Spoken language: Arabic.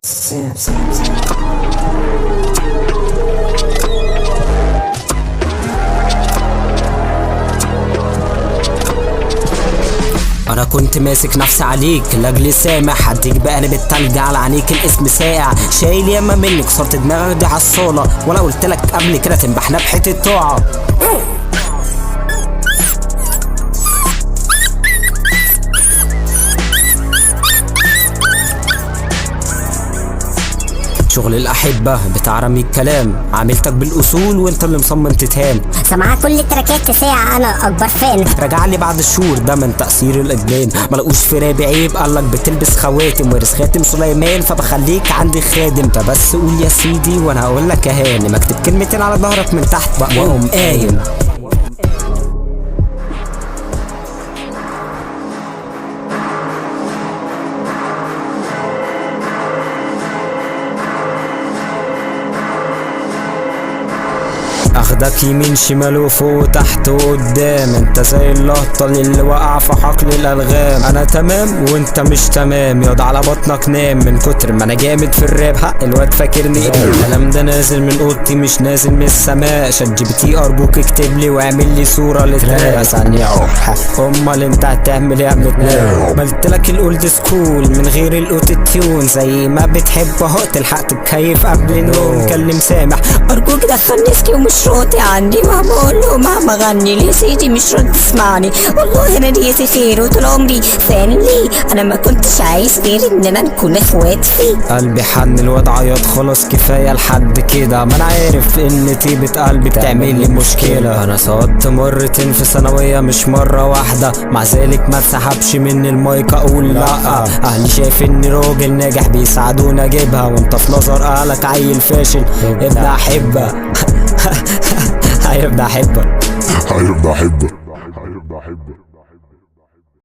انا كنت ماسك نفسي عليك لاجل سامح، هديك بقلب التلج على عينيك، الاسم ساقع شايل ياما منك، صرت دماغك دي عالصالة، ولا قلتلك قبل كده تنبحنا بحتة طاعة. شغل الأحبة بتاع رمي الكلام، عاملتك بالأصول وانت اللي مصمم تتهان، سمعها كل التراكات ساعة، أنا أكبر فان. رجعلي بعد الشهور ده من تأثير الإجبان، ملقوش في رابع عيب قالك بتلبس خواتم، وارث خاتم سليمان فبخليك عندي خادم. طب بس قول يا سيدي وانا هقولك يا هانم، اكتب كلمتين على ظهرك من تحت بقى وأقوم قايم. اخدك يمين شمال وفوق وتحت وقدام، انت زي اللقطة اللي وقع في حقل الالغام. انا تمام وانت مش تمام، ياض على بطنك نام، من كتر ما انا جامد في الراب حق الواد فاكرني الكلام ده نازل من اوضتي مش نازل من السماء. شات جي بي تي ارجوك اكتب لي واعمل لي صورة للتراك ثانية. امال انت هتعمل ايه قبل تنام؟ عملتلك الاولد سكول من غير الاوتو تيون، زي ما بتحب اهو تلحق تتكيف قبل نوم. كلم سامح أرجوك دخلني ومش راضي عني، مهما أقوله مهما أغني ليه سيدي مش راضي تسمعني. والله أنا نيتي خير وطول عمري فان ليه، أنا ما كنتش عايز غير إننا نكون إخوات فيه. قلبي حن الواد عياط خلاص كفاية لحد كده، ما أنا عارف إن طيبة قلبي بتعمل لي مشكلة. أنا سقطت مرتين في ثانوية مش مرة واحدة، مع ذلك ما اتسحبش مني المايك أقول لأ. أهلي شايف إني راجل ناجح بيساعدوني أجيبها، وأنت في نظر أهلك عيل فاشل ابن أحبة. هيبدأ أحبك.